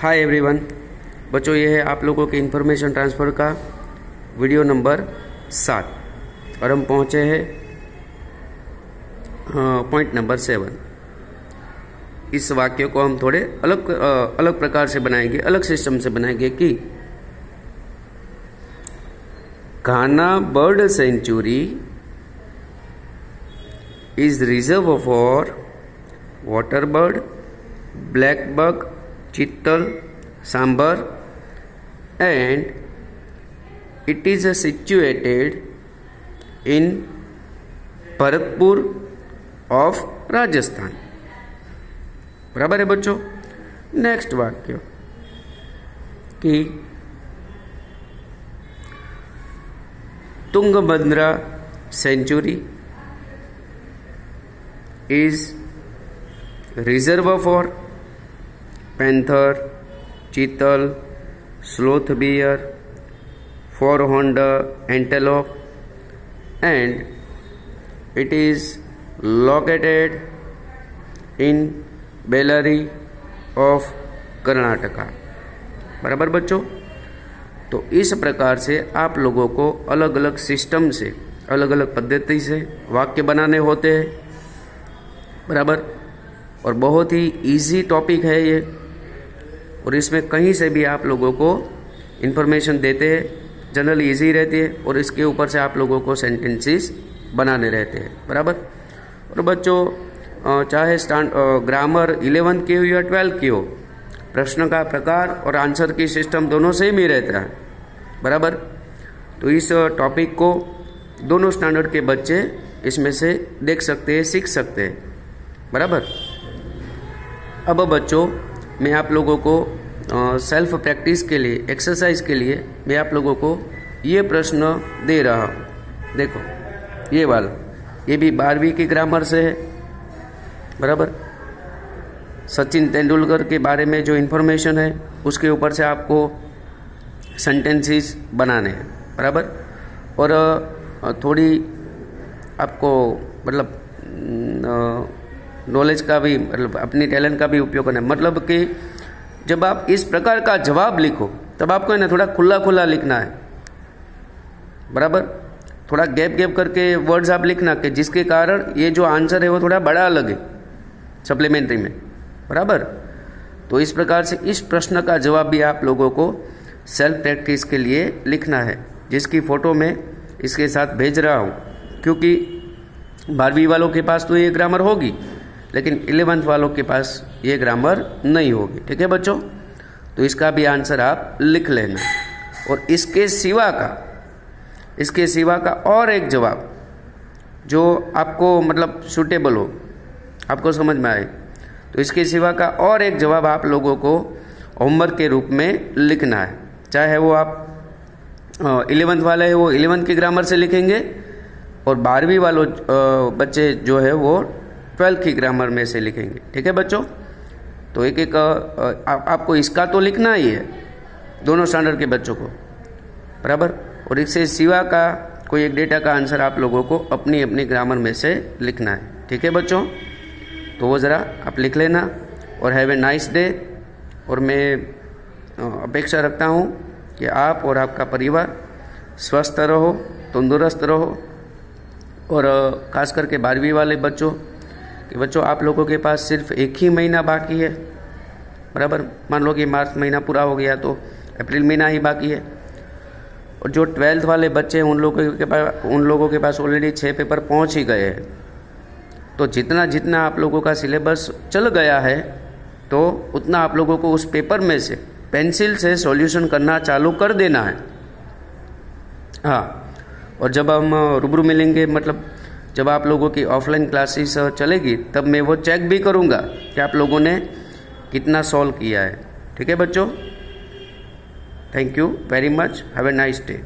Hi everyone बच्चों, ये है आप लोगों के इंफॉर्मेशन ट्रांसफ़र का वीडियो नंबर 7 और हम पहुँचे हैं पॉइंट नंबर 7। इस वाक्य को हम थोड़े अलग प्रकार से बनाएंगे, अलग सिस्टम से बनाएंगे कि Ghana bird sanctuary is reserve for water bird, black buck, chital, sambar, and it is situated in Bharatpur of Rajasthan. बराबर है बच्चों। नेक्स्ट वाक्य कि Tungabhadra sanctuary is reserve for panther, chital, sloth bear, four horned antelope, and it is located in Bellary of Karnataka. बराबर बच्चों। तो इस प्रकार से आप लोगों को अलग अलग सिस्टम से, अलग अलग पद्धति से वाक्य बनाने होते हैं। बराबर। और बहुत ही इजी टॉपिक है ये, और इसमें कहीं से भी आप लोगों को इन्फॉर्मेशन देते हैं, जनरली इजी रहती है, और इसके ऊपर से आप लोगों को सेंटेंसेस बनाने रहते हैं। बराबर। और बच्चों चाहे ग्रामर 11 की हो या 12 की हो, प्रश्न का प्रकार और आंसर की सिस्टम दोनों सेम ही रहता है। बराबर। तो इस टॉपिक को दोनों स्टैंडर्ड के बच्चे इसमें से देख सकते हैं, सीख सकते हैं। बराबर। अब बच्चों मैं आप लोगों को सेल्फ प्रैक्टिस के लिए, एक्सरसाइज के लिए मैं आप लोगों को ये प्रश्न दे रहा हूँ। देखो ये वाला, ये भी 12वीं की ग्रामर से है। बराबर। सचिन तेंदुलकर के बारे में जो इन्फॉर्मेशन है उसके ऊपर से आपको सेंटेंसेस बनाने हैं। बराबर। और थोड़ी आपको मतलब नॉलेज का भी, मतलब अपनी टैलेंट का भी उपयोग करना है। मतलब कि जब आप इस प्रकार का जवाब लिखो तब आपको है ना थोड़ा खुला खुला लिखना है। बराबर। थोड़ा गैप करके वर्ड्स आप लिखना कि जिसके कारण ये जो आंसर है वो थोड़ा बड़ा लगे सप्लीमेंट्री में। बराबर। तो इस प्रकार से इस प्रश्न का जवाब भी आप लोगों को सेल्फ प्रैक्टिस के लिए लिखना है, जिसकी फ़ोटो मैं इसके साथ भेज रहा हूँ। क्योंकि 12वीं वालों के पास तो ये ग्रामर होगी, लेकिन 11th वालों के पास ये ग्रामर नहीं होगी। ठीक है बच्चों। तो इसका भी आंसर आप लिख लेना। और इसके सिवा का और एक जवाब जो आपको मतलब सूटेबल हो, आपको समझ में आए, तो इसके सिवा का और एक जवाब आप लोगों को होमवर्क के रूप में लिखना है। चाहे वो आप 11th वाले है वो 11th की ग्रामर से लिखेंगे, और 12वीं वालों बच्चे जो है वो 12th की ग्रामर में से लिखेंगे। ठीक है बच्चों। तो एक आपको इसका तो लिखना ही है, दोनों स्टैंडर्ड के बच्चों को। बराबर। और इससे सिवा का कोई एक डेटा का आंसर आप लोगों को अपनी अपनी ग्रामर में से लिखना है। ठीक है बच्चों। तो वो ज़रा आप लिख लेना। और हैव ए नाइस डे। और मैं अपेक्षा रखता हूँ कि आप और आपका परिवार स्वस्थ रहो, तंदुरुस्त रहो। और ख़ास करके 12वीं वाले बच्चों कि बच्चों आप लोगों के पास सिर्फ एक ही महीना बाकी है। बराबर। मान लो कि मार्च महीना पूरा हो गया तो अप्रैल महीना ही बाकी है। और जो 12th वाले बच्चे हैं उन लोगों के पास ऑलरेडी 6 पेपर पहुंच ही गए हैं। तो जितना जितना आप लोगों का सिलेबस चल गया है, तो उतना आप लोगों को उस पेपर में से पेंसिल से सॉल्यूशन करना चालू कर देना है। हाँ। और जब हम रूबरू मिलेंगे, मतलब जब आप लोगों की ऑफलाइन क्लासेस चलेगी, तब मैं वो चेक भी करूँगा कि आप लोगों ने कितना सॉल्व किया है। ठीक है बच्चों। Thank you very much. Have a nice day.